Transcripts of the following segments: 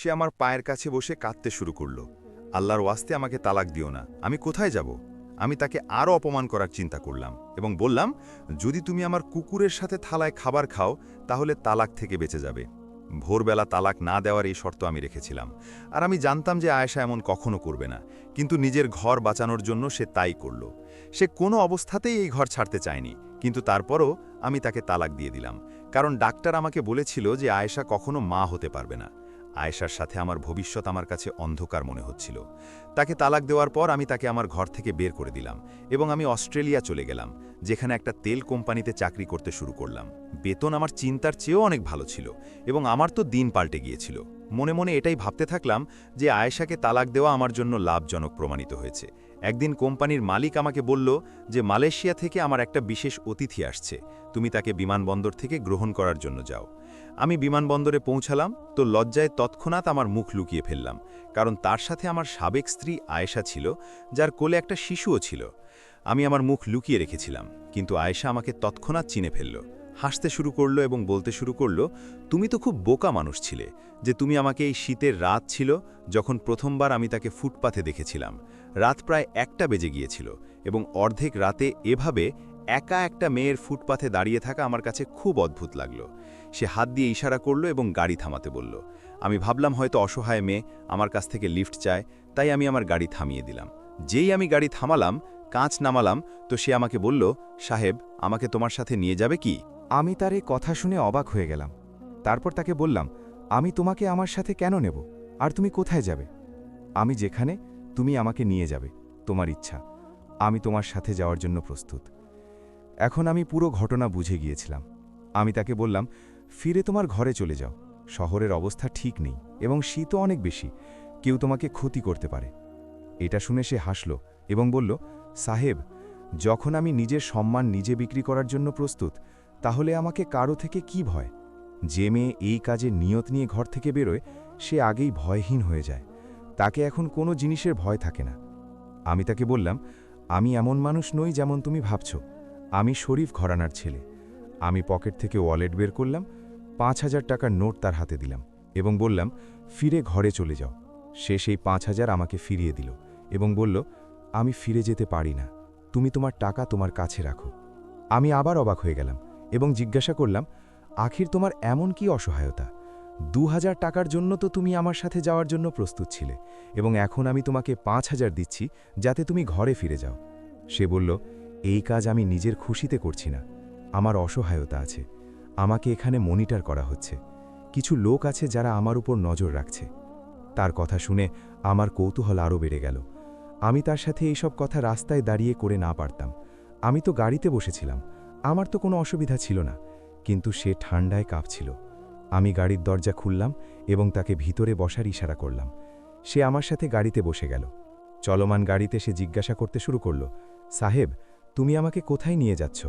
সে আমার পায়ের কাছে বসে কাঁদতে শুরু করল। আল্লাহর ওয়াস্তে আমাকে তালাক দিও না, আমি কোথায় যাব? আমি তাকে আরও অপমান করার চিন্তা করলাম এবং বললাম, যদি তুমি আমার কুকুরের সাথে থালায় খাবার খাও তাহলে তালাক থেকে বেঁচে যাবে। ভোরবেলা তালাক না দেওয়ার এই শর্ত আমি রেখেছিলাম, আর আমি জানতাম যে আয়েশা এমন কখনো করবে না, কিন্তু নিজের ঘর বাঁচানোর জন্য সে তাই করল। সে কোনো অবস্থাতেই এই ঘর ছাড়তে চায়নি, কিন্তু তারপরও আমি তাকে তালাক দিয়ে দিলাম, কারণ ডাক্তার আমাকে বলেছিল যে আয়েশা কখনো মা হতে পারবে না। আয়েশার সাথে আমার ভবিষ্যৎ আমার কাছে অন্ধকার মনে হচ্ছিল। তাকে তালাক দেওয়ার পর আমি তাকে আমার ঘর থেকে বের করে দিলাম এবং আমি অস্ট্রেলিয়া চলে গেলাম, যেখানে একটা তেল কোম্পানিতে চাকরি করতে শুরু করলাম। বেতন আমার চিন্তার চেয়েও অনেক ভালো ছিল এবং আমার তো দিন পাল্টে গিয়েছিল। মনে মনে এটাই ভাবতে থাকলাম যে আয়েশাকে তালাক দেওয়া আমার জন্য লাভজনক প্রমাণিত হয়েছে। একদিন কোম্পানির মালিক আমাকে বলল যে মালয়েশিয়া থেকে আমার একটা বিশেষ অতিথি আসছে, তুমি তাকে বিমানবন্দর থেকে গ্রহণ করার জন্য যাও। আমি বিমানবন্দরে পৌঁছালাম তো লজ্জায় তৎক্ষণাৎ আমার মুখ লুকিয়ে ফেললাম, কারণ তার সাথে আমার সাবেক স্ত্রী আয়েশা ছিল, যার কোলে একটা শিশুও ছিল। আমি আমার মুখ লুকিয়ে রেখেছিলাম, কিন্তু আয়েশা আমাকে তৎক্ষণাৎ চিনে ফেলল, হাসতে শুরু করলো এবং বলতে শুরু করলো, তুমি তো খুব বোকা মানুষ ছিলে যে তুমি আমাকে এই শীতের রাত ছিল যখন প্রথমবার আমি তাকে ফুটপাথে দেখেছিলাম। রাত প্রায় 1টা বেজে গিয়েছিল এবং অর্ধেক রাতে এভাবে একা একটা মেয়ের ফুটপাথে দাঁড়িয়ে থাকা আমার কাছে খুব অদ্ভুত লাগলো। সে হাত দিয়ে ইশারা করলো এবং গাড়ি থামাতে বলল। আমি ভাবলাম হয়তো অসহায় মেয়ে আমার কাছ থেকে লিফট চায়, তাই আমি আমার গাড়ি থামিয়ে দিলাম। যেই আমি গাড়ি থামালাম, কাঁচ নামালাম, তো সে আমাকে বলল, সাহেব, আমাকে তোমার সাথে নিয়ে যাবে কি? আমি তার এই কথা শুনে অবাক হয়ে গেলাম। তারপর তাকে বললাম, আমি তোমাকে আমার সাথে কেন নেব, আর তুমি কোথায় যাবে? আমি যেখানে, তুমি আমাকে নিয়ে যাবে, তোমার ইচ্ছা। আমি তোমার সাথে যাওয়ার জন্য প্রস্তুত। এখন আমি পুরো ঘটনা বুঝে গিয়েছিলাম। আমি তাকে বললাম, ফিরে তোমার ঘরে চলে যাও, শহরের অবস্থা ঠিক নেই এবং শীতও অনেক বেশি, কেউ তোমাকে ক্ষতি করতে পারে। এটা শুনে সে হাসল এবং বলল, সাহেব, যখন আমি নিজের সম্মান নিজে বিক্রি করার জন্য প্রস্তুত, তাহলে আমাকে কারো থেকে কি ভয়? যে মেয়ে এই কাজে নিয়ত নিয়ে ঘর থেকে বেরোয়, সে আগেই ভয়হীন হয়ে যায়, তাকে এখন কোনো জিনিসের ভয় থাকে না। আমি তাকে বললাম, আমি এমন মানুষ নই যেমন তুমি ভাবছ, আমি শরীফ ঘরানার ছেলে। আমি পকেট থেকে ওয়ালেট বের করলাম, 5,000 টাকার নোট তার হাতে দিলাম এবং বললাম, ফিরে ঘরে চলে যাও। সে সেই 5,000 আমাকে ফিরিয়ে দিল এবং বলল, আমি ফিরে যেতে পারি না, তুমি তোমার টাকা তোমার কাছে রাখো। আমি আবার অবাক হয়ে গেলাম এবং জিজ্ঞাসা করলাম, আখির তোমার এমন কি অসহায়তা? 2,000 টাকার জন্য তো তুমি আমার সাথে যাওয়ার জন্য প্রস্তুত ছিলে এবং এখন আমি তোমাকে 5,000 দিচ্ছি যাতে তুমি ঘরে ফিরে যাও। সে বলল, এই কাজ আমি নিজের খুশিতে করছি না, আমার অসহায়তা আছে। আমাকে এখানে মনিটর করা হচ্ছে, কিছু লোক আছে যারা আমার উপর নজর রাখছে। তার কথা শুনে আমার কৌতূহল আরও বেড়ে গেল। আমি তার সাথে এইসব কথা রাস্তায় দাঁড়িয়ে করে না পারতাম। আমি তো গাড়িতে বসেছিলাম, আমার তো কোনো অসুবিধা ছিল না, কিন্তু সে ঠান্ডায় কাঁপছিল। আমি গাড়ির দরজা খুললাম এবং তাকে ভিতরে বসার ইশারা করলাম। সে আমার সাথে গাড়িতে বসে গেল। চলমান গাড়িতে সে জিজ্ঞাসা করতে শুরু করল, সাহেব, তুমি আমাকে কোথায় নিয়ে যাচ্ছ?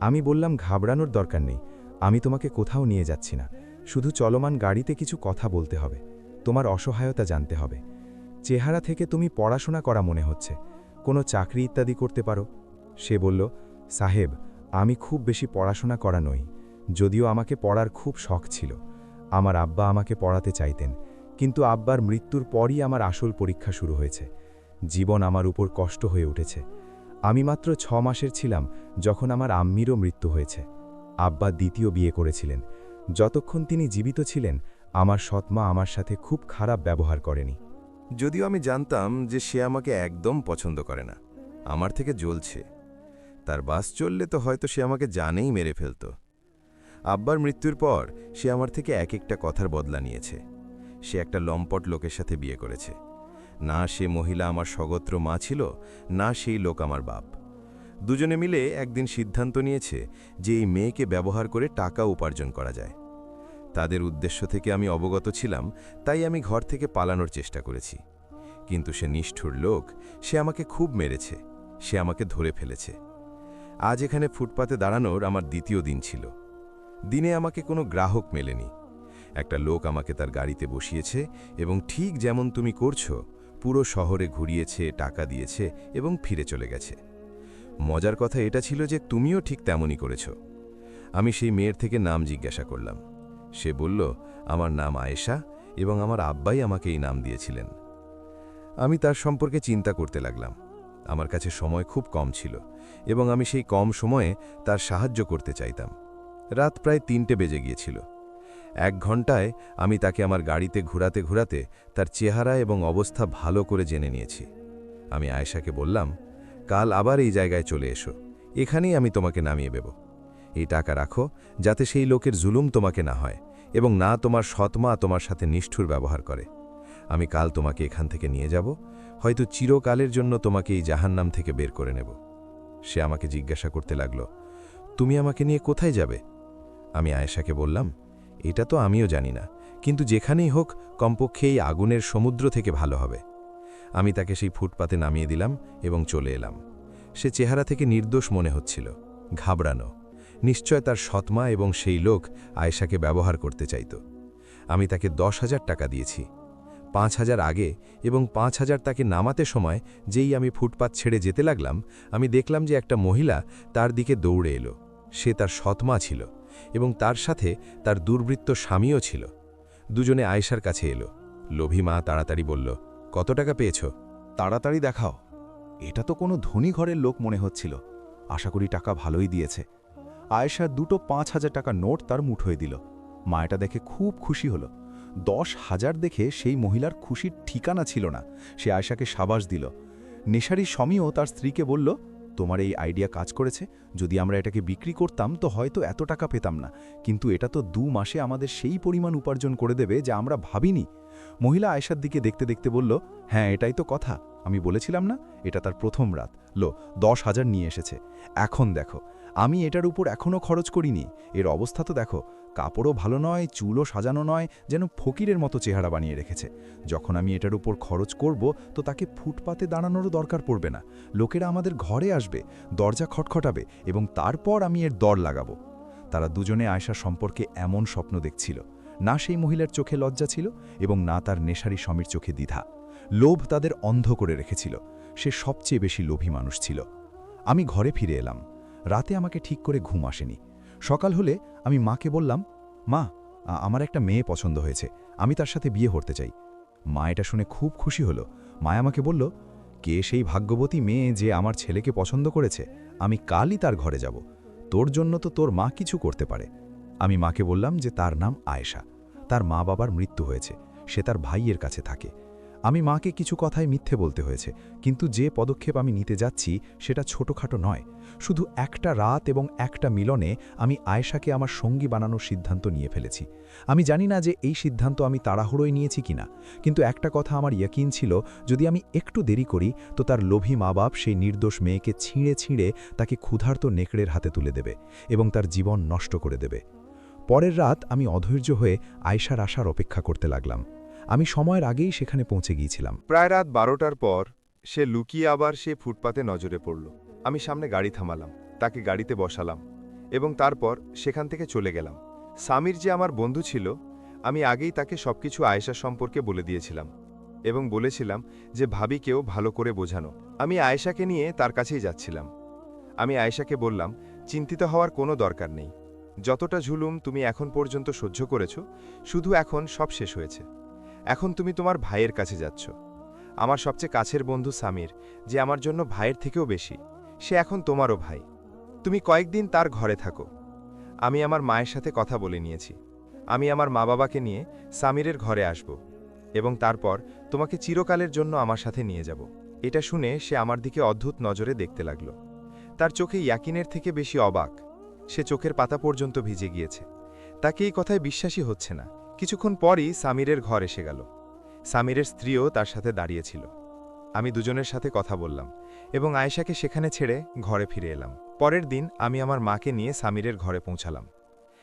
আমি বললাম, ঘাবড়ানোর দরকার নেই, আমি তোমাকে কোথাও নিয়ে যাচ্ছি না, শুধু চলমান গাড়িতে কিছু কথা বলতে হবে, তোমার অসহায়তা জানতে হবে। চেহারা থেকে তুমি পড়াশোনা করা মনে হচ্ছে, কোনো চাকরি ইত্যাদি করতে পারো। সে বলল, সাহেব, আমি খুব বেশি পড়াশোনা করা নই, যদিও আমাকে পড়ার খুব শখ ছিল। আমার আব্বা আমাকে পড়াতে চাইতেন, কিন্তু আব্বার মৃত্যুর পরই আমার আসল পরীক্ষা শুরু হয়েছে। জীবন আমার উপর কষ্ট হয়ে উঠেছে। আমি মাত্র 6 মাসের ছিলাম যখন আমার আম্মিরও মৃত্যু হয়েছে। আব্বা দ্বিতীয় বিয়ে করেছিলেন। যতক্ষণ তিনি জীবিত ছিলেন, আমার সৎমা আমার সাথে খুব খারাপ ব্যবহার করেনি। যদিও আমি জানতাম যে সে আমাকে একদম পছন্দ করে না, আমার থেকে জ্বলছে। তার বাস চললে তো হয়তো সে আমাকে জানেই মেরে ফেলত। আব্বার মৃত্যুর পর সে আমার থেকে এক একটা কথার বদলা নিয়েছে। সে একটা লম্পট লোকের সাথে বিয়ে করেছে। না সে মহিলা আমার স্বগোত্র মা ছিল, না সেই লোক আমার বাপ। দুজনে মিলে একদিন সিদ্ধান্ত নিয়েছে যে এই মেয়েকে ব্যবহার করে টাকা উপার্জন করা যায়। তাদের উদ্দেশ্য থেকে আমি অবগত ছিলাম, তাই আমি ঘর থেকে পালানোর চেষ্টা করেছি। কিন্তু সে নিষ্ঠুর লোক, সে আমাকে খুব মেরেছে, সে আমাকে ধরে ফেলেছে। আজ এখানে ফুটপাতে দাঁড়ানোর আমার দ্বিতীয় দিন ছিল। দিনে আমাকে কোনো গ্রাহক মেলেনি। একটা লোক আমাকে তার গাড়িতে বসিয়েছে এবং ঠিক যেমন তুমি করছো, পুরো শহরে ঘুরিয়েছে, টাকা দিয়েছে এবং ফিরে চলে গেছে। মজার কথা এটা ছিল যে তুমিও ঠিক তেমনই করেছ। আমি সেই মেয়ের থেকে নাম জিজ্ঞাসা করলাম। সে বলল, আমার নাম আয়েশা এবং আমার আব্বাই আমাকে এই নাম দিয়েছিলেন। আমি তার সম্পর্কে চিন্তা করতে লাগলাম। আমার কাছে সময় খুব কম ছিল এবং আমি সেই কম সময়ে তার সাহায্য করতে চাইতাম। রাত প্রায় ৩টে বেজে গিয়েছিল। ১ ঘন্টায় আমি তাকে আমার গাড়িতে ঘুরাতে ঘুরাতে তার চেহারা এবং অবস্থা ভালো করে জেনে নিয়েছি। আমি আয়েশাকে বললাম, কাল আবার এই জায়গায় চলে এসো, এখানেই আমি তোমাকে নামিয়ে দেব। এই টাকা রাখো, যাতে সেই লোকের জুলুম তোমাকে না হয় এবং না তোমার সৎমা তোমার সাথে নিষ্ঠুর ব্যবহার করে। আমি কাল তোমাকে এখান থেকে নিয়ে যাব, হয়তো চিরকালের জন্য তোমাকে এই জাহান্নাম থেকে বের করে নেব। সে আমাকে জিজ্ঞাসা করতে লাগল, তুমি আমাকে নিয়ে কোথায় যাবে? আমি আয়েশাকে বললাম, এটা তো আমিও জানি না, কিন্তু যেখানেই হোক কমপক্ষে এই আগুনের সমুদ্র থেকে ভালো হবে। আমি তাকে সেই ফুটপাতে নামিয়ে দিলাম এবং চলে এলাম। সে চেহারা থেকে নির্দোষ মনে হচ্ছিল, ঘাবড়ানো। নিশ্চয় তার সৎমা এবং সেই লোক আয়েশাকে ব্যবহার করতে চাইত। আমি তাকে 10,000 টাকা দিয়েছি। 5,000 আগে এবং 5,000 তাকে নামাতে সময় যেই আমি ফুটপাত ছেড়ে যেতে লাগলাম, আমি দেখলাম যে একটা মহিলা তার দিকে দৌড়ে এলো। সে তার সৎমা ছিল এবং তার সাথে তার দুর্বৃত্ত স্বামীও ছিল। দুজনে আয়েশার কাছে এলো। লোভী মা তাড়াতাড়ি বলল, কত টাকা পেয়েছ? তাড়াতাড়ি দেখাও। এটা তো কোনো ধনী ঘরের লোক মনে হচ্ছিল। আশা করি টাকা ভালোই দিয়েছে। আয়েশা দুটো 5,000 টাকা নোট তার মুঠোয় দিল। মা এটা দেখে খুব খুশি হলো। 10,000 দেখে সেই মহিলার খুশির ঠিকানা ছিল না। সে আয়েশাকে সাবাস দিল। নেশারি স্বামীও তার স্ত্রীকে বলল, তোমার এই আইডিয়া কাজ করেছে। যদি আমরা এটাকে বিক্রি করতাম তো হয়তো এত টাকা পেতাম না, কিন্তু এটা তো 2 মাসে আমাদের সেই পরিমাণ উপার্জন করে দেবে যা আমরা ভাবিনি। মহিলা আয়েশার দিকে দেখতে দেখতে বলল, হ্যাঁ এটাই তো কথা। আমি বলেছিলাম না, এটা তার প্রথম রাত। 10,000 নিয়ে এসেছে। এখন দেখো, আমি এটার উপর এখনও খরচ করিনি। এর অবস্থা তো দেখো, কাপড়ও ভালো নয়, চুলও সাজানো নয়, যেন ফকিরের মতো চেহারা বানিয়ে রেখেছে। যখন আমি এটার উপর খরচ করব তো তাকে ফুটপাতে দাঁড়ানোরও দরকার পড়বে না। লোকেরা আমাদের ঘরে আসবে, দরজা খটখটাবে এবং তারপর আমি এর দর লাগাবো। তারা দুজনে আয়েশা সম্পর্কে এমন স্বপ্ন দেখছিল। না সেই মহিলার চোখে লজ্জা ছিল এবং না তার নেশারি স্বামীর চোখে দ্বিধা। লোভ তাদের অন্ধ করে রেখেছিল। সে সবচেয়ে বেশি লোভী মানুষ ছিল। আমি ঘরে ফিরে এলাম। রাতে আমাকে ঠিক করে ঘুম আসেনি। সকাল হলে আমি মাকে বললাম, মা, আমার একটা মেয়ে পছন্দ হয়েছে, আমি তার সাথে বিয়ে করতে চাই। মা এটা শুনে খুব খুশি হলো। মা আমাকে বলল, কে সেই ভাগ্যবতী মেয়ে যে আমার ছেলেকে পছন্দ করেছে? আমি কালই তার ঘরে যাব। তোর জন্য তো তোর মা কিছু করতে পারে। আমি মাকে বললাম যে তার নাম আয়েশা। তার মা বাবার মৃত্যু হয়েছে, সে তার ভাইয়ের কাছে থাকে। আমি মাকে কিছু কথায় মিথ্যে বলতে হয়েছে, কিন্তু যে পদক্ষেপ আমি নিতে যাচ্ছি সেটা ছোটখাটো নয়। শুধু একটা রাত এবং একটা মিলনে আমি আয়েশাকে আমার সঙ্গী বানানোর সিদ্ধান্ত নিয়ে ফেলেছি। আমি জানি না যে এই সিদ্ধান্ত আমি তাড়াহুড়োয় নিয়েছি কিনা, কিন্তু একটা কথা আমার ইয়াকিন ছিল, যদি আমি একটু দেরি করি তো তার লোভী মা বাপ সেই নির্দোষ মেয়েকে ছিঁড়ে ছিঁড়ে তাকে ক্ষুধার্ত নেকড়ের হাতে তুলে দেবে এবং তার জীবন নষ্ট করে দেবে। পরের রাত আমি অধৈর্য হয়ে আয়েশার আসার অপেক্ষা করতে লাগলাম। আমি সময়ের আগেই সেখানে পৌঁছে গিয়েছিলাম। প্রায় রাত 12টার পর সে লুকিয়ে আবার সে ফুটপাতে নজরে পড়ল। আমি সামনে গাড়ি থামালাম, তাকে গাড়িতে বসালাম এবং তারপর সেখান থেকে চলে গেলাম। সামির যে আমার বন্ধু ছিল, আমি আগেই তাকে সবকিছু আয়েশা সম্পর্কে বলে দিয়েছিলাম এবং বলেছিলাম যে ভাবিকেও ভালো করে বোঝানো। আমি আয়েশাকে নিয়ে তার কাছেই যাচ্ছিলাম। আমি আয়েশাকে বললাম, চিন্তিত হওয়ার কোনো দরকার নেই। যতটা ঝুলুম তুমি এখন পর্যন্ত সহ্য করেছ, শুধু এখন সব শেষ হয়েছে। এখন তুমি তোমার ভাইয়ের কাছে যাচ্ছ। আমার সবচেয়ে কাছের বন্ধু সামির, যে আমার জন্য ভাইয়ের থেকেও বেশি, সে এখন তোমারও ভাই। তুমি কয়েকদিন তার ঘরে থাকো। আমি আমার মায়ের সাথে কথা বলে নিয়েছি। আমি আমার মা বাবাকে নিয়ে সামিরের ঘরে আসব এবং তারপর তোমাকে চিরকালের জন্য আমার সাথে নিয়ে যাব। এটা শুনে সে আমার দিকে অদ্ভুত নজরে দেখতে লাগল। তার চোখে ইয়াকিনের থেকে বেশি অবাক। সে চোখের পাতা পর্যন্ত ভিজে গিয়েছে। তাকে এই কথায় বিশ্বাসই হচ্ছে না। কিছুক্ষণ পরই সামিরের ঘর এসে গেল। সামিরের স্ত্রীও তার সাথে দাঁড়িয়েছিল। আমি দুজনের সাথে কথা বললাম এবং আয়েশাকে সেখানে ছেড়ে ঘরে ফিরে এলাম। পরের দিন আমি আমার মাকে নিয়ে সামিরের ঘরে পৌঁছালাম।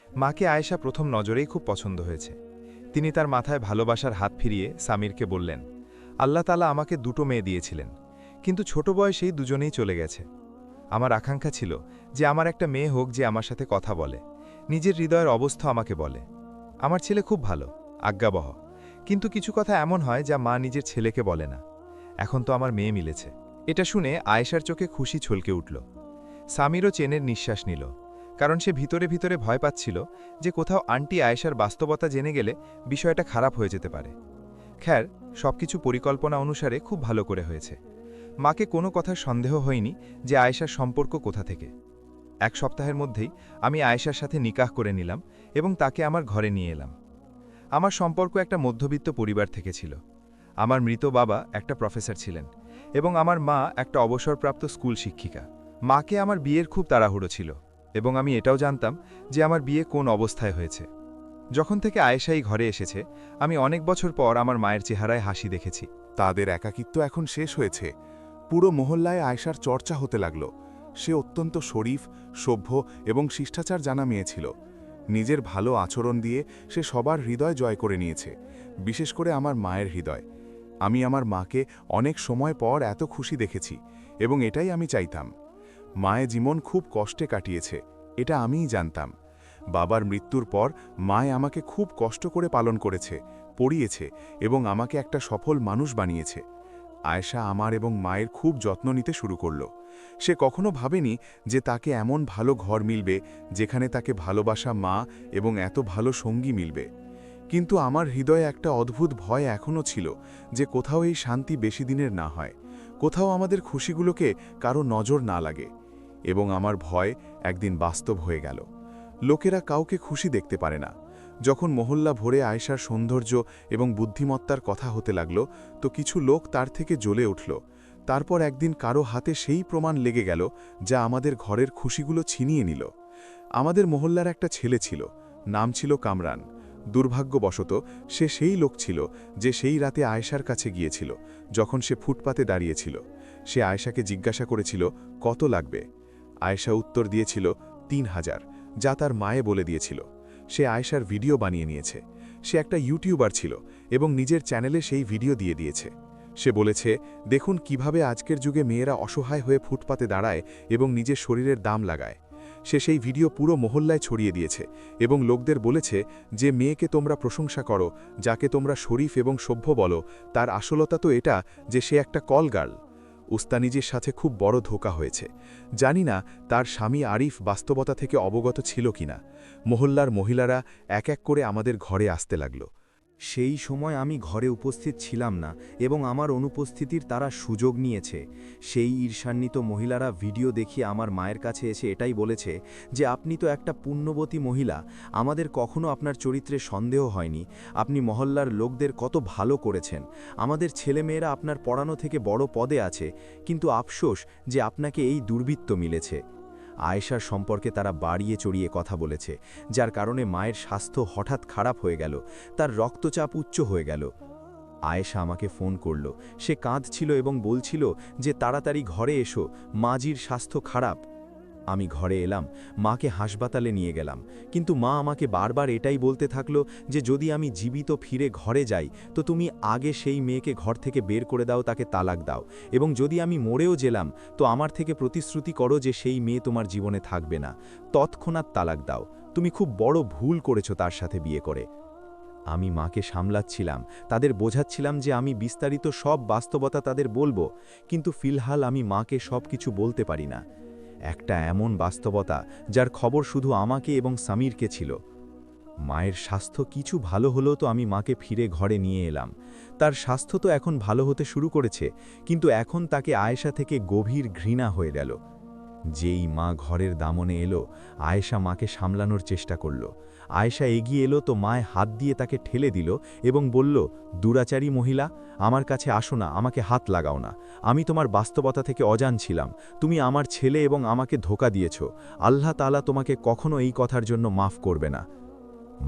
মাকে আয়েশা প্রথম নজরেই খুব পছন্দ হয়েছে। তিনি তার মাথায় ভালোবাসার হাত ফিরিয়ে সামিরকে বললেন, আল্লাহ তাআলা আমাকে দুটো মেয়ে দিয়েছিলেন, কিন্তু ছোট বয়সেই দুজনেই চলে গেছে। আমার আকাঙ্ক্ষা ছিল যে আমার একটা মেয়ে হোক যে আমার সাথে কথা বলে, নিজের হৃদয়ের অবস্থা আমাকে বলে। আমার ছেলে খুব ভালো, আজ্ঞাবহ, কিন্তু কিছু কথা এমন হয় যা মা নিজের ছেলেকে বলে না। এখন তো আমার মেয়ে মিলেছে। এটা শুনে আয়েশার চোখে খুশি ছলকে উঠল। সামিরও চেনের নিঃশ্বাস নিল, কারণ সে ভিতরে ভিতরে ভয় পাচ্ছিল যে কোথাও আন্টি আয়েশার বাস্তবতা জেনে গেলে বিষয়টা খারাপ হয়ে যেতে পারে। খ্যার, সবকিছু পরিকল্পনা অনুসারে খুব ভালো করে হয়েছে। মাকে কোনো কথার সন্দেহ হয়নি যে আয়েশার সম্পর্ক কোথা থেকে। এক সপ্তাহের মধ্যেই আমি আয়েশার সাথে নিকাহ করে নিলাম এবং তাকে আমার ঘরে নিয়ে এলাম। আমার সম্পর্ক একটা মধ্যবিত্ত পরিবার থেকে ছিল। আমার মৃত বাবা একটা প্রফেসর ছিলেন এবং আমার মা একটা অবসরপ্রাপ্ত স্কুল শিক্ষিকা। মাকে আমার বিয়ের খুব তাড়াহুড়ো ছিল এবং আমি এটাও জানতাম যে আমার বিয়ে কোন অবস্থায় হয়েছে। যখন থেকে আয়েশা এই ঘরে এসেছে, আমি অনেক বছর পর আমার মায়ের চেহারায় হাসি দেখেছি। তাদের একাকিত্ব এখন শেষ হয়েছে। পুরো মহল্লায় আয়েশার চর্চা হতে লাগল। সে অত্যন্ত শরীফ, সভ্য এবং শিষ্টাচার জানা মেয়ে ছিল। নিজের ভালো আচরণ দিয়ে সে সবার হৃদয় জয় করে নিয়েছে, বিশেষ করে আমার মায়ের হৃদয়। আমি আমার মাকে অনেক সময় পর এত খুশি দেখেছি এবং এটাই আমি চাইতাম। মায়ের জীবন খুব কষ্টে কাটিয়েছে, এটা আমিই জানতাম। বাবার মৃত্যুর পর মায়ে আমাকে খুব কষ্ট করে পালন করেছে, পড়িয়েছে এবং আমাকে একটা সফল মানুষ বানিয়েছে। আয়েশা আমার এবং মায়ের খুব যত্ন নিতে শুরু করল। সে কখনো ভাবেনি যে তাকে এমন ভালো ঘর মিলবে যেখানে তাকে ভালোবাসা মা এবং এত ভালো সঙ্গী মিলবে। কিন্তু আমার হৃদয়ে একটা অদ্ভুত ভয় এখনও ছিল যে কোথাও এই শান্তি বেশি দিনের না হয়, কোথাও আমাদের খুশিগুলোকে কারো নজর না লাগে। এবং আমার ভয় একদিন বাস্তব হয়ে গেল। লোকেরা কাউকে খুশি দেখতে পারে না। যখন মহল্লা ভরে আয়েশার সৌন্দর্য এবং বুদ্ধিমত্তার কথা হতে লাগল, তো কিছু লোক তার থেকে জ্বলে উঠল। তারপর একদিন কারো হাতে সেই প্রমাণ লেগে গেল যা আমাদের ঘরের খুশিগুলো ছিনিয়ে নিল। আমাদের মহল্লার একটা ছেলে ছিল, নাম ছিল কামরান। দুর্ভাগ্যবশত সে সেই লোক ছিল যে সেই রাতে আয়েশার কাছে গিয়েছিল যখন সে ফুটপাতে দাঁড়িয়েছিল। সে আয়েশাকে জিজ্ঞাসা করেছিল কত লাগবে। আয়েশা উত্তর দিয়েছিল ৩,০০০, যা তার মায়ে বলে দিয়েছিল। সে আয়েশার ভিডিও বানিয়ে নিয়েছে। সে একটা ইউটিউবার ছিল এবং নিজের চ্যানেলে সেই ভিডিও দিয়ে দিয়েছে। সে বলেছে, দেখুন কিভাবে আজকের যুগে মেয়েরা অসহায় হয়ে ফুটপাতে দাঁড়ায় এবং নিজের শরীরের দাম লাগায়। সে সেই ভিডিও পুরো মহল্লায় ছড়িয়ে দিয়েছে এবং লোকদের বলেছে যে মেয়েকে তোমরা প্রশংসা করো, যাকে তোমরা শরীফ এবং সভ্য বলো, তার আসলতা তো এটা যে সে একটা কল গার্ল। উস্তানিজির সাথে খুব বড় ধোঁকা হয়েছে। জানি না তার স্বামী আরিফ বাস্তবতা থেকে অবগত ছিল কিনা। মহল্লার মহিলারা এক এক করে আমাদের ঘরে আসতে লাগল। সেই সময় আমি ঘরে উপস্থিত ছিলাম না এবং আমার অনুপস্থিতির তারা সুযোগ নিয়েছে। সেই ঈর্ষান্বিত মহিলারা ভিডিও দেখিয়ে আমার মায়ের কাছে এসে এটাই বলেছে যে আপনি তো একটা পুণ্যবতী মহিলা, আমাদের কখনো আপনার চরিত্রে সন্দেহ হয়নি, আপনি মহল্লার লোকদের কত ভালো করেছেন, আমাদের ছেলেমেয়েরা আপনার পড়ানো থেকে বড় পদে আছে, কিন্তু আফসোস যে আপনাকে এই দুর্বৃত্ত মিলেছে। আয়েশার সম্পর্কে তারা বাড়িয়ে চড়িয়ে কথা বলেছে, যার কারণে মায়ের স্বাস্থ্য হঠাৎ খারাপ হয়ে গেল, তার রক্তচাপ উচ্চ হয়ে গেল। আয়েশা আমাকে ফোন করল। সে কাঁদছিল এবং বলছিল যে তাড়াতাড়ি ঘরে এসো, মাজির স্বাস্থ্য খারাপ। আমি ঘরে এলাম, মাকে হাসপাতালে নিয়ে গেলাম, কিন্তু মা আমাকে বারবার এটাই বলতে থাকলো যে যদি আমি জীবিত ফিরে ঘরে যাই তো তুমি আগে সেই মেয়েকে ঘর থেকে বের করে দাও, তাকে তালাক দাও, এবং যদি আমি মরেও গেলাম তো আমার থেকে প্রতিশ্রুতি করো যে সেই মেয়ে তোমার জীবনে থাকবে না, তৎক্ষণাৎ তালাক দাও, তুমি খুব বড় ভুল করেছো তার সাথে বিয়ে করে। আমি মাকে সামলাচ্ছিলাম, তাদের বোঝাচ্ছিলাম যে আমি বিস্তারিত সব বাস্তবতা তাদের বলবো, কিন্তু ফিলহাল আমি মাকে সব কিছু বলতে পারি না। একটা এমন বাস্তবতা যার খবর শুধু আমাকে এবং সামিরকে ছিল। মায়ের স্বাস্থ্য কিছু ভালো হলেও তো আমি মাকে ফিরে ঘরে নিয়ে এলাম। তার স্বাস্থ্য তো এখন ভালো হতে শুরু করেছে, কিন্তু এখন তাকে আয়েশা থেকে গভীর ঘৃণা হয়ে গেল। যেই মা ঘরের দামনে এলো, আয়েশা মাকে সামলানোর চেষ্টা করল। আয়েশা এগিয়ে এলো তো মায় হাত দিয়ে তাকে ঠেলে দিল এবং বলল, দুরাচারী মহিলা, আমার কাছে আসো না, আমাকে হাত লাগাও না, আমি তোমার বাস্তবতা থেকে অজান ছিলাম, তুমি আমার ছেলে এবং আমাকে ধোঁকা দিয়েছ, আল্লাহ তাআলা তোমাকে কখনো এই কথার জন্য মাফ করবে না।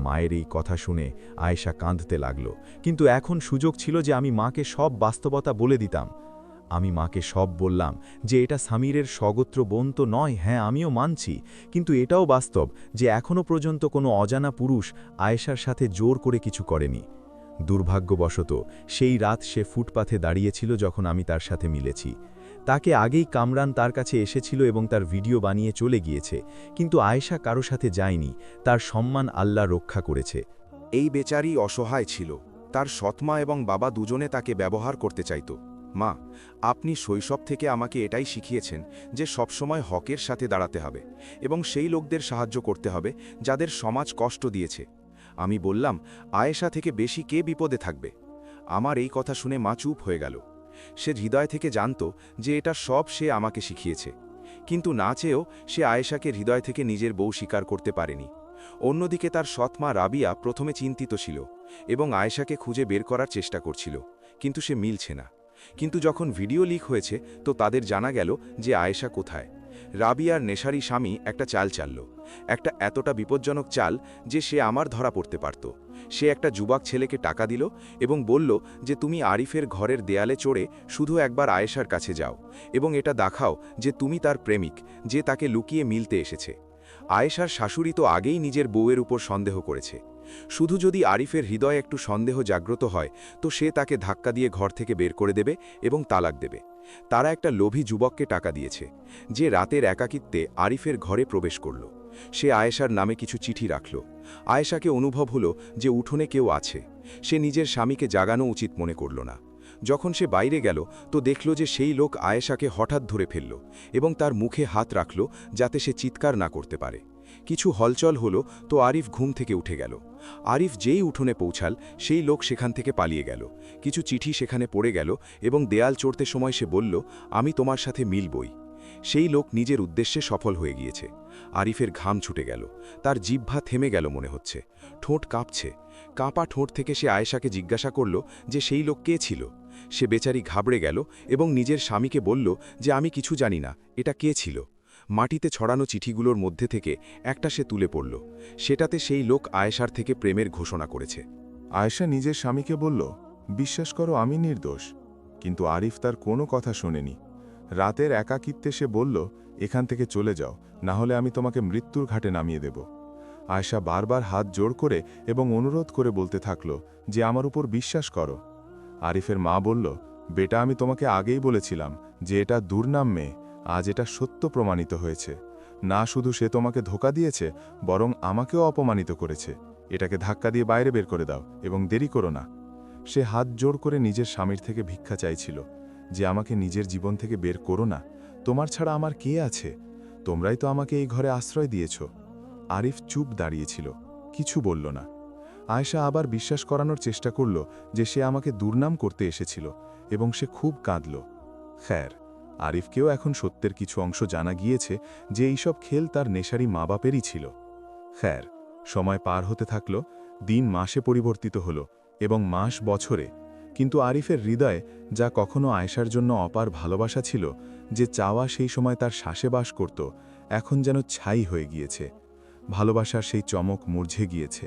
মায়ের এই কথা শুনে আয়েশা কাঁদতে লাগল, কিন্তু এখন সুযোগ ছিল যে আমি মাকে সব বাস্তবতা বলে দিতাম। আমি মাকে সব বললাম যে এটা সামিরের স্বগোত্র বোন তো নয়, হ্যাঁ আমিও মানছি, কিন্তু এটাও বাস্তব যে এখনও পর্যন্ত কোনো অজানা পুরুষ আয়েশার সাথে জোর করে কিছু করেনি। দুর্ভাগ্যবশত সেই রাত সে ফুটপাথে দাঁড়িয়েছিল যখন আমি তার সাথে মিলেছি। তাকে আগেই কামরান তার কাছে এসেছিল এবং তার ভিডিও বানিয়ে চলে গিয়েছে, কিন্তু আয়েশা কারো সাথে যায়নি, তার সম্মান আল্লাহ রক্ষা করেছে। এই বেচারি অসহায় ছিল, তার সৎমা এবং বাবা দুজনে তাকে ব্যবহার করতে চাইত। মা, আপনি শৈশব থেকে আমাকে এটাই শিখিয়েছেন যে সবসময় হকের সাথে দাঁড়াতে হবে এবং সেই লোকদের সাহায্য করতে হবে যাদের সমাজ কষ্ট দিয়েছে। আমি বললাম, আয়েশা থেকে বেশি কে বিপদে থাকবে? আমার এই কথা শুনে মা চুপ হয়ে গেল। সে হৃদয় থেকে জানত যে এটা সব সে আমাকে শিখিয়েছে, কিন্তু না চেয়েও সে আয়েশাকে হৃদয় থেকে নিজের বউ স্বীকার করতে পারেনি। অন্যদিকে তার সৎমা রাবিয়া প্রথমে চিন্তিত ছিল এবং আয়েশাকে খুঁজে বের করার চেষ্টা করছিল, কিন্তু সে মিলছে না। কিন্তু যখন ভিডিও লিক হয়েছে তো তাদের জানা গেল যে আয়েশা কোথায়। রাবিয়ার নেশারি স্বামী একটা চাল চালল, একটা এতটা বিপজ্জনক চাল যে সে আমার ধরা পড়তে পারত। সে একটা যুবক ছেলেকে টাকা দিল এবং বলল যে তুমি আরিফের ঘরের দেয়ালে চড়ে শুধু একবার আয়েশার কাছে যাও এবং এটা দেখাও যে তুমি তার প্রেমিক, যে তাকে লুকিয়ে মিলতে এসেছে। আয়েশার শাশুড়ি তো আগেই নিজের বউয়ের উপর সন্দেহ করেছে। শুধু যদি আরিফের হৃদয়ে একটু সন্দেহ জাগ্রত হয় তো সে তাকে ধাক্কা দিয়ে ঘর থেকে বের করে দেবে এবং তালাক দেবে। তারা একটা লোভী যুবককে টাকা দিয়েছে, যে রাতের একাকিত্বে আরিফের ঘরে প্রবেশ করল। সে আয়েশার নামে কিছু চিঠি রাখল। আয়েশাকে অনুভব হলো যে উঠোনে কেউ আছে। সে নিজের স্বামীকে জাগানো উচিত মনে করল না। যখন সে বাইরে গেল তো দেখল যে সেই লোক আয়েশাকে হঠাৎ ধরে ফেলল এবং তার মুখে হাত রাখল যাতে সে চিৎকার না করতে পারে। কিছু হলচল হলো তো আরিফ ঘুম থেকে উঠে গেল। আরিফ যেই উঠোনে পৌঁছাল সেই লোক সেখান থেকে পালিয়ে গেল। কিছু চিঠি সেখানে পড়ে গেল এবং দেয়াল চড়তে সময় সে বলল, আমি তোমার সাথে মিলবই। সেই লোক নিজের উদ্দেশ্যে সফল হয়ে গিয়েছে। আরিফের ঘাম ছুটে গেল, তার জিহ্বা থেমে গেল মনে হচ্ছে, ঠোঁট কাঁপছে। কাঁপা ঠোঁট থেকে সে আয়েশাকে জিজ্ঞাসা করল যে সেই লোক কে ছিল। সে বেচারি ঘাবড়ে গেল এবং নিজের স্বামীকে বলল যে আমি কিছু জানি না, এটা কে ছিল। মাটিতে ছড়ানো চিঠিগুলোর মধ্যে থেকে একটা সে তুলে পড়ল। সেটাতে সেই লোক আয়েশার থেকে প্রেমের ঘোষণা করেছে। আয়েশা নিজের স্বামীকে বলল, বিশ্বাস করো আমি নির্দোষ। কিন্তু আরিফ তার কোনো কথা শোনেনি। রাতের একাকিত্বে সে বলল, এখান থেকে চলে যাও, না হলে আমি তোমাকে মৃত্যুর ঘাটে নামিয়ে দেব। আয়েশা বারবার হাত জোড় করে এবং অনুরোধ করে বলতে থাকল যে আমার উপর বিশ্বাস করো। আরিফের মা বলল, বেটা আমি তোমাকে আগেই বলেছিলাম যে এটা দুর্নাম মেয়ে, আজ এটা সত্য প্রমাণিত হয়েছে। না শুধু সে তোমাকে ধোঁকা দিয়েছে, বরং আমাকেও অপমানিত করেছে। এটাকে ধাক্কা দিয়ে বাইরে বের করে দাও এবং দেরি করো না। সে হাত জোড় করে নিজের স্বামীর থেকে ভিক্ষা চাইছিল যে আমাকে নিজের জীবন থেকে বের করো না, তোমার ছাড়া আমার কে আছে? তোমরাই তো আমাকে এই ঘরে আশ্রয় দিয়েছ। আরিফ চুপ দাঁড়িয়েছিল, কিছু বলল না। আয়েশা আবার বিশ্বাস করানোর চেষ্টা করল যে সে আমাকে দুর্নাম করতে এসেছিল এবং সে খুব কাঁদল। খ্যার, আরিফকেও এখন সত্যের কিছু অংশ জানা গিয়েছে যে এইসব খেল তার নেশারি মা বাপেরই ছিল। খ্যার, সময় পার হতে থাকল, দিন মাসে পরিবর্তিত হল এবং মাস বছরে। কিন্তু আরিফের হৃদয়ে যা কখনো আয়েশার জন্য অপার ভালোবাসা ছিল, যে চাওয়া সেই সময় তার শ্বাসে বাস করত, এখন যেন ছাই হয়ে গিয়েছে। ভালোবাসার সেই চমক মূর্ঝে গিয়েছে।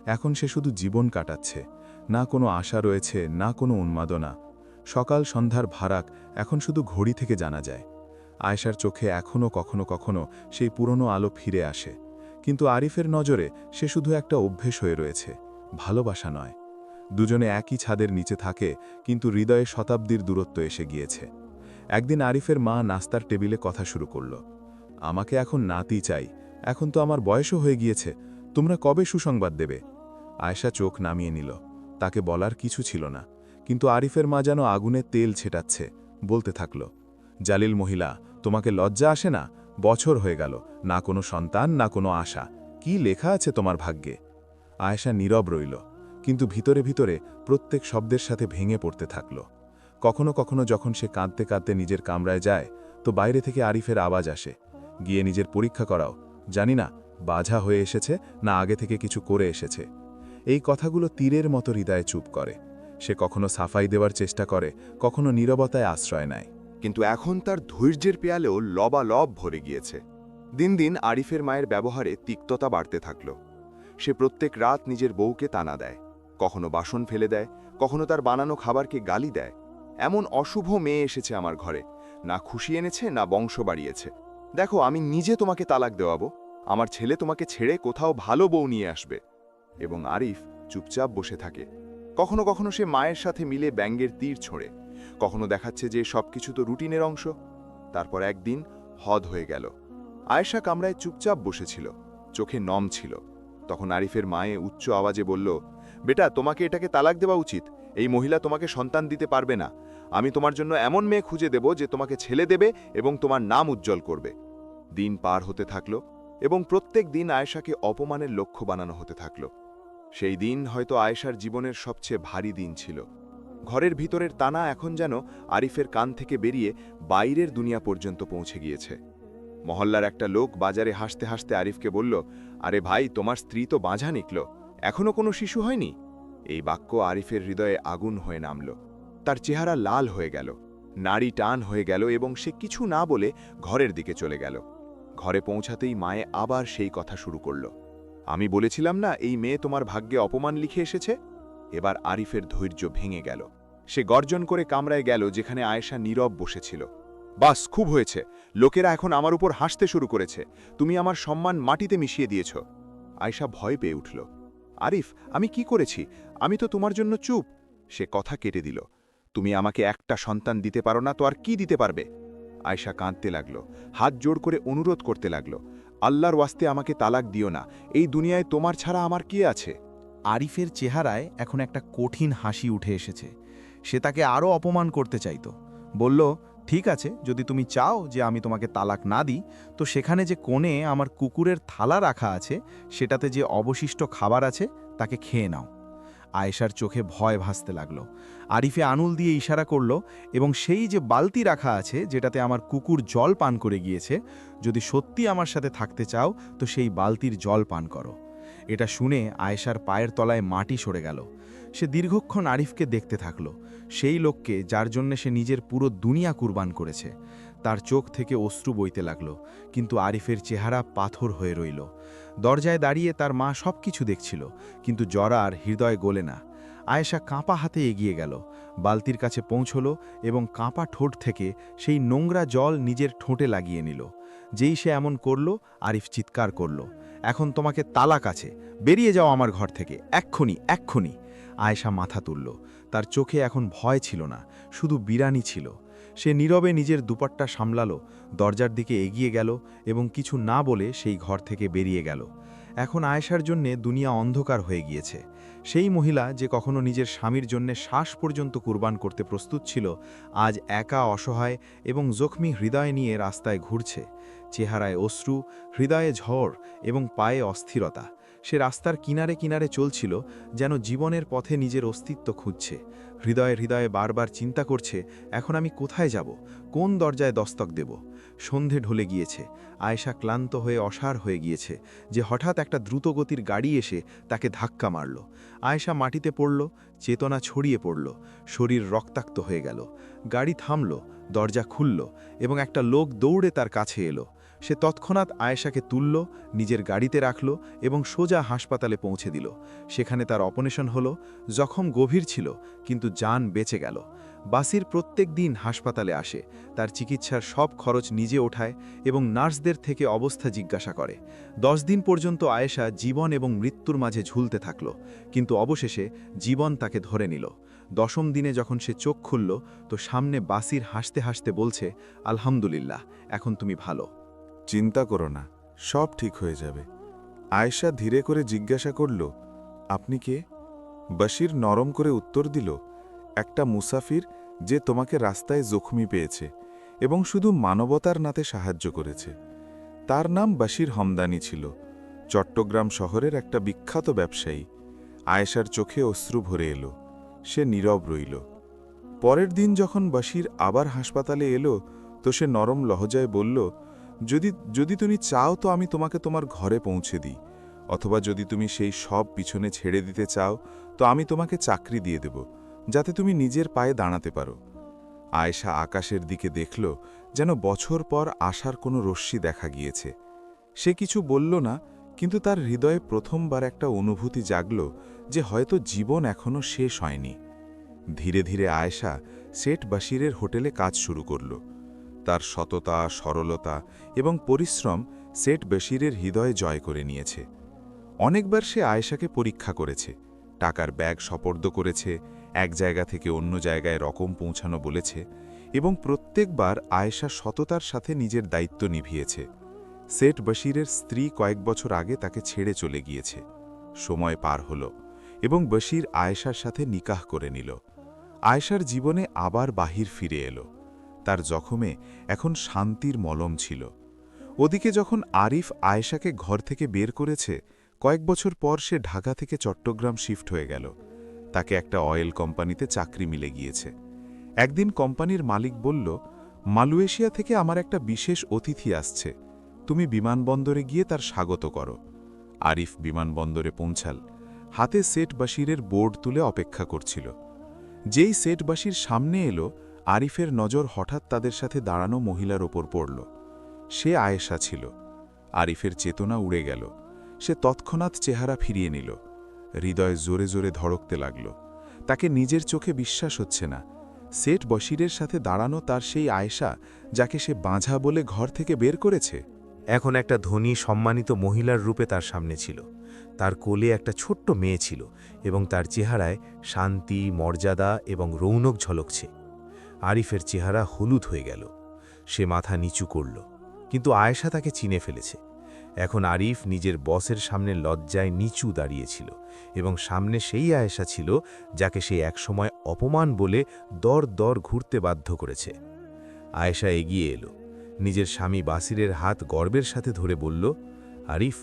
এখন সে শুধু জীবন কাটাচ্ছে, না কোনো আশা রয়েছে, না কোনো উন্মাদনা। সকাল সন্ধ্যার ভারাক এখন শুধু ঘড়ি থেকে জানা যায়। আয়েশার চোখে এখনও কখনো কখনো সেই পুরনো আলো ফিরে আসে, কিন্তু আরিফের নজরে সে শুধু একটা অভ্যেস হয়ে রয়েছে, ভালোবাসা নয়। দুজনে একই ছাদের নিচে থাকে, কিন্তু হৃদয়ে শতাব্দীর দূরত্ব এসে গিয়েছে। একদিন আরিফের মা নাস্তার টেবিলে কথা শুরু করল, আমাকে এখন নাতি চাই, এখন তো আমার বয়সও হয়ে গিয়েছে, তোমরা কবে সুসংবাদ দেবে? আয়েশা চোখ নামিয়ে নিল, তাকে বলার কিছু ছিল না। কিন্তু আরিফের মা যেন আগুনে তেল ছেটাচ্ছে, বলতে থাকল, জালিল মহিলা, তোমাকে লজ্জা আসে না? বছর হয়ে গেল, না কোনো সন্তান, না কোনো আশা। কি লেখা আছে তোমার ভাগ্যে? আয়েশা নীরব রইল, কিন্তু ভিতরে ভিতরে প্রত্যেক শব্দের সাথে ভেঙে পড়তে থাকল। কখনো কখনো যখন সে কাঁদতে কাঁদতে নিজের কামরায় যায় তো বাইরে থেকে আরিফের আওয়াজ আসে, গিয়ে নিজের পরীক্ষা করাও, জানি না বাঝা হয়ে এসেছে না আগে থেকে কিছু করে এসেছে। এই কথাগুলো তীরের মতো হৃদয়ে চুপ করে। সে কখনো সাফাই দেওয়ার চেষ্টা করে, কখনো নীরবতায় আশ্রয় নেয়। কিন্তু এখন তার ধৈর্যের পেয়ালেও লবালব ভরে গিয়েছে। দিন দিন আরিফের মায়ের ব্যবহারে তিক্ততা বাড়তে থাকল। সে প্রত্যেক রাত নিজের বউকে তানা দেয়, কখনো বাসন ফেলে দেয়, কখনো তার বানানো খাবারকে গালি দেয়। এমন অশুভ মেয়ে এসেছে আমার ঘরে, না খুশি এনেছে না বংশ বাড়িয়েছে। দেখো, আমি নিজে তোমাকে তালাক দেওয়াবো, আমার ছেলে তোমাকে ছেড়ে কোথাও ভালো বউ নিয়ে আসবে। এবং আরিফ চুপচাপ বসে থাকে। কখনো কখনো সে মায়ের সাথে মিলে ব্যঙ্গের তীর ছোঁড়ে, কখনো দেখাচ্ছে যে সবকিছু তো রুটিনের অংশ। তারপর একদিন হদ হয়ে গেল। আয়েশা কামরায় চুপচাপ বসেছিল, চোখে নম ছিল। তখন আরিফের মায়ে উচ্চ আওয়াজে বলল, বেটা, তোমাকে এটাকে তালাক দেওয়া উচিত, এই মহিলা তোমাকে সন্তান দিতে পারবে না। আমি তোমার জন্য এমন মেয়ে খুঁজে দেব যে তোমাকে ছেলে দেবে এবং তোমার নাম উজ্জ্বল করবে। দিন পার হতে থাকল এবং প্রত্যেক দিন আয়েশাকে অপমানের লক্ষ্য বানানো হতে থাকল। সেই দিন হয়তো আয়েশার জীবনের সবচেয়ে ভারী দিন ছিল। ঘরের ভিতরের তানা এখন যেন আরিফের কান থেকে বেরিয়ে বাইরের দুনিয়া পর্যন্ত পৌঁছে গিয়েছে। মহল্লার একটা লোক বাজারে হাসতে হাসতে আরিফকে বলল, আরে ভাই, তোমার স্ত্রী তো বাঁঝা নিকল, এখনো কোনো শিশু হয়নি? এই বাক্য আরিফের হৃদয়ে আগুন হয়ে নামল। তার চেহারা লাল হয়ে গেল, নাড়ি টান হয়ে গেল এবং সে কিছু না বলে ঘরের দিকে চলে গেল। ঘরে পৌঁছাতেই মায়ে আবার সেই কথা শুরু করল, আমি বলেছিলাম না এই মেয়ে তোমার ভাগ্যে অপমান লিখে এসেছে? এবার আরিফের ধৈর্য ভেঙে গেল। সে গর্জন করে কামরায় গেল যেখানে আয়েশা নীরব বসেছিল। বাস, খুব হয়েছে। লোকেরা এখন আমার উপর হাসতে শুরু করেছে। তুমি আমার সম্মান মাটিতে মিশিয়ে দিয়েছ। আয়েশা ভয় পেয়ে উঠল। আরিফ, আমি কি করেছি? আমি তো তোমার জন্য চুপ। সে কথা কেটে দিল, তুমি আমাকে একটা সন্তান দিতে পারো না তো আর কি দিতে পারবে? আয়েশা কাঁদতে লাগল, হাত জোড় করে অনুরোধ করতে লাগল, আল্লাহর ওয়াস্তে আমাকে তালাক দিও না, এই দুনিয়ায় তোমার ছাড়া আমার কে আছে? আরিফের চেহারায় এখন একটা কঠিন হাসি উঠে এসেছে। সে তাকে আরও অপমান করতে চাইত। বলল, ঠিক আছে, যদি তুমি চাও যে আমি তোমাকে তালাক না দিই, তো সেখানে যে কোণে আমার কুকুরের থালা রাখা আছে সেটাতে যে অবশিষ্ট খাবার আছে তাকে খেয়ে নাও। আয়েশার চোখে ভয় ভাসতে লাগলো। আরিফে আঙুল দিয়ে ইশারা করল এবং সেই যে বালতি রাখা আছে যেটাতে আমার কুকুর জল পান করে গিয়েছে, যদি সত্যি আমার সাথে থাকতে চাও তো সেই বালতির জল পান করো। এটা শুনে আয়েশার পায়ের তলায় মাটি সরে গেল। সে দীর্ঘক্ষণ আরিফকে দেখতে থাকল, সেই লোককে যার জন্য সে নিজের পুরো দুনিয়া কুরবান করেছে। তার চোখ থেকে অশ্রু বইতে লাগল, কিন্তু আরিফের চেহারা পাথর হয়ে রইল। দরজায় দাঁড়িয়ে তার মা সব কিছু দেখছিল, কিন্তু জরার হৃদয় গলে না। আয়েশা কাঁপা হাতে এগিয়ে গেল, বালতির কাছে পৌঁছল এবং কাঁপা ঠোঁট থেকে সেই নোংরা জল নিজের ঠোঁটে লাগিয়ে নিল। যেই সে এমন করল, আরিফ চিৎকার করল, এখন তোমাকে তালাক আছে, বেরিয়ে যাও আমার ঘর থেকে, এক্ষুনি এক্ষুনি। আয়েশা মাথা তুলল। তার চোখে এখন ভয় ছিল না, শুধু বিরানি ছিল। সে নীরবে নিজের দুপাট্টা সামলালো, দরজার দিকে এগিয়ে গেল এবং কিছু না বলে সেই ঘর থেকে বেরিয়ে গেল। এখন আয়েশার জন্যে দুনিয়া অন্ধকার হয়ে গিয়েছে। সেই মহিলা যে কখনো নিজের স্বামীর জন্যে শ্বাস পর্যন্ত কুরবান করতে প্রস্তুত ছিল, আজ একা, অসহায় এবং জখমি হৃদয় নিয়ে রাস্তায় ঘুরছে। চেহারায় অশ্রু, হৃদয়ে ঝড় এবং পায়ে অস্থিরতা। সে রাস্তার কিনারে কিনারে চলছিল, যেন জীবনের পথে নিজের অস্তিত্ব খুঁজছে। হৃদয়ে হৃদয়ে বারবার চিন্তা করছে, এখন আমি কোথায় যাব, কোন দরজায় দস্তক দেব। সন্ধে ঢলে গিয়েছে। আয়েশা ক্লান্ত হয়ে অসাড় হয়ে গিয়েছে যে হঠাৎ একটা দ্রুতগতির গাড়ি এসে তাকে ধাক্কা মারল। আয়েশা মাটিতে পড়ল, চেতনা ছড়িয়ে পড়ল, শরীর রক্তাক্ত হয়ে গেল। গাড়ি থামল, দরজা খুলল এবং একটা লোক দৌড়ে তার কাছে এলো। সে তৎক্ষণাৎ আয়েশাকে তুলল, নিজের গাড়িতে রাখল এবং সোজা হাসপাতালে পৌঁছে দিল। সেখানে তার অপারেশন হলো। জখম গভীর ছিল, কিন্তু জান বেঁচে গেল। বাসির প্রত্যেক দিন হাসপাতালে আসে, তার চিকিৎসার সব খরচ নিজে ওঠায় এবং নার্সদের থেকে অবস্থা জিজ্ঞাসা করে। 10 দিন পর্যন্ত আয়েশা জীবন এবং মৃত্যুর মাঝে ঝুলতে থাকল, কিন্তু অবশেষে জীবন তাকে ধরে নিল। 10ম দিনে যখন সে চোখ খুলল, তো সামনে বাসির হাসতে হাসতে বলছে, আলহামদুলিল্লাহ, এখন তুমি ভালো। চিন্তা করো না, সব ঠিক হয়ে যাবে। আয়েশা ধীরে করে জিজ্ঞাসা করল, আপনি কে? বশির নরম করে উত্তর দিল, একটা মুসাফির যে তোমাকে রাস্তায় জখমি পেয়েছে এবং শুধু মানবতার নাতে সাহায্য করেছে। তার নাম বশির হমদানি ছিল, চট্টগ্রাম শহরের একটা বিখ্যাত ব্যবসায়ী। আয়েশার চোখে অশ্রু ভরে এলো। সে নীরব রইল। পরের দিন যখন বশির আবার হাসপাতালে এলো, তো সে নরম লহজায় বলল, যদি তুমি চাও তো আমি তোমাকে তোমার ঘরে পৌঁছে দিই, অথবা যদি তুমি সেই সব পিছনে ছেড়ে দিতে চাও তো আমি তোমাকে চাকরি দিয়ে দেব, যাতে তুমি নিজের পায়ে দাঁড়াতে পারো। আয়েশা আকাশের দিকে দেখল, যেন বছর পর আশার কোনো রশ্মি দেখা গিয়েছে। সে কিছু বলল না, কিন্তু তার হৃদয়ে প্রথমবার একটা অনুভূতি জাগল যে হয়তো জীবন এখনও শেষ হয়নি। ধীরে ধীরে আয়েশা শেঠ বশিরের হোটেলে কাজ শুরু করল। তার সততা, সরলতা এবং পরিশ্রম শেঠ বশিরের হৃদয় জয় করে নিয়েছে। অনেকবার সে আয়েশাকে পরীক্ষা করেছে, টাকার ব্যাগ সোপর্দ করেছে, এক জায়গা থেকে অন্য জায়গায় রকম পৌঁছানো বলেছে, এবং প্রত্যেকবার আয়েশা সততার সাথে নিজের দায়িত্ব নিভিয়েছে। শেঠ বশিরের স্ত্রী কয়েক বছর আগে তাকে ছেড়ে চলে গিয়েছে। সময় পার হল এবং বশির আয়েশার সাথে নিকাহ করে নিল। আয়েশার জীবনে আবার বাহির ফিরে এলো। তার জখমে এখন শান্তির মলম ছিল। ওদিকে যখন আরিফ আয়েশাকে ঘর থেকে বের করেছে, কয়েক বছর পর সে ঢাকা থেকে চট্টগ্রাম শিফট হয়ে গেল। তাকে একটা অয়েল কোম্পানিতে চাকরি মিলে গিয়েছে। একদিন কোম্পানির মালিক বলল, মালয়েশিয়া থেকে আমার একটা বিশেষ অতিথি আসছে, তুমি বিমানবন্দরে গিয়ে তার স্বাগত করো। আরিফ বিমানবন্দরে পৌঁছাল। হাতে সেট বাশিরের বোর্ড তুলে অপেক্ষা করছিল। যেই সেট বাশির সামনে এলো, আরিফের নজর হঠাৎ তাদের সাথে দাঁড়ানো মহিলার ওপর পড়ল। সে আয়েশা ছিল। আরিফের চেতনা উড়ে গেল। সে তৎক্ষণাৎ চেহারা ফিরিয়ে নিল। হৃদয় জোরে জোরে ধড়কতে লাগল। তাকে নিজের চোখে বিশ্বাস হচ্ছে না। সেট বশিরের সাথে দাঁড়ানো তার সেই আয়েশা, যাকে সে বাঁঝা বলে ঘর থেকে বের করেছে। এখন একটা ধনী সম্মানিত মহিলার রূপে তার সামনে ছিল। তার কোলে একটা ছোট্ট মেয়ে ছিল এবং তার চেহারায় শান্তি, মর্যাদা এবং রৌনক ঝলকছে। আরিফের চেহারা হলুদ হয়ে গেল। সে মাথা নিচু করল, কিন্তু আয়েশা তাকে চিনে ফেলেছে। এখন আরিফ নিজের বসের সামনে লজ্জায় নিচু দাঁড়িয়েছিল এবং সামনে সেই আয়েশা ছিল যাকে সে একসময় অপমান বলে দর দর ঘুরতে বাধ্য করেছে। আয়েশা এগিয়ে এলো, নিজের স্বামী বাসিরের হাত গর্বের সাথে ধরে বলল, আরিফ,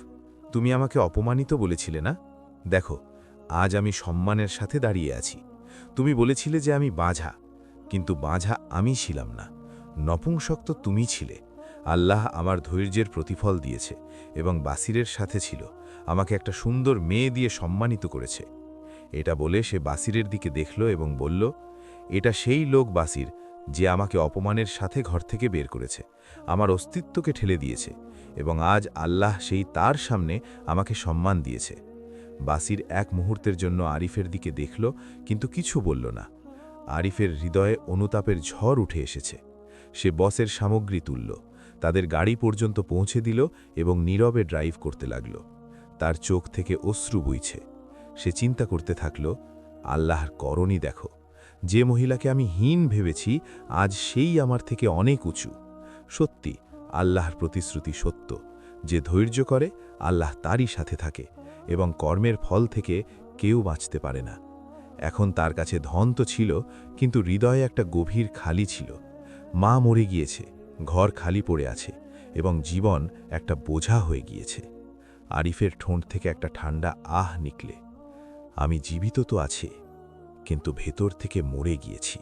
তুমি আমাকে অপমানিত বলেছিলে না? দেখো, আজ আমি সম্মানের সাথে দাঁড়িয়ে আছি। তুমি বলেছিলে যে আমি বাঁঝা, কিন্তু বাঁঝা আমি ছিলাম না, নপুংসক তুমি ছিলে। আল্লাহ আমার ধৈর্যের প্রতিফল দিয়েছে এবং বাসিরের সাথে ছিল, আমাকে একটা সুন্দর মেয়ে দিয়ে সম্মানিত করেছে। এটা বলে সে বাসিরের দিকে দেখল এবং বলল, এটা সেই লোক বাসির যে আমাকে অপমানের সাথে ঘর থেকে বের করেছে, আমার অস্তিত্বকে ঠেলে দিয়েছে, এবং আজ আল্লাহ সেই তার সামনে আমাকে সম্মান দিয়েছে। বাসির এক মুহূর্তের জন্য আরিফের দিকে দেখল, কিন্তু কিছু বলল না। আরিফের হৃদয়ে অনুতাপের ঝড় উঠে এসেছে। সে বসের সামগ্রী তুলল, তাদের গাড়ি পর্যন্ত পৌঁছে দিল এবং নীরবে ড্রাইভ করতে লাগল। তার চোখ থেকে অশ্রু বইছে। সে চিন্তা করতে থাকল, আল্লাহর করণী দেখো, যে মহিলাকে আমি হীন ভেবেছি আজ সেই আমার থেকে অনেক উঁচু। সত্যি, আল্লাহর প্রতিশ্রুতি সত্য, যে ধৈর্য করে আল্লাহ তারই সাথে থাকে এবং কর্মের ফল থেকে কেউ বাঁচতে পারে না। এখন তার কাছে ধন তো ছিল, কিন্তু হৃদয়ে একটা গভীর খালি ছিল। মা মরে গিয়েছে, ঘর খালি পড়ে আছে এবং জীবন একটা বোঝা হয়ে গিয়েছে। আরিফের ঠোঁট থেকে একটা ঠান্ডা আহ নিকলে, আমি জীবিত তো আছে, কিন্তু ভেতর থেকে মরে গিয়েছি।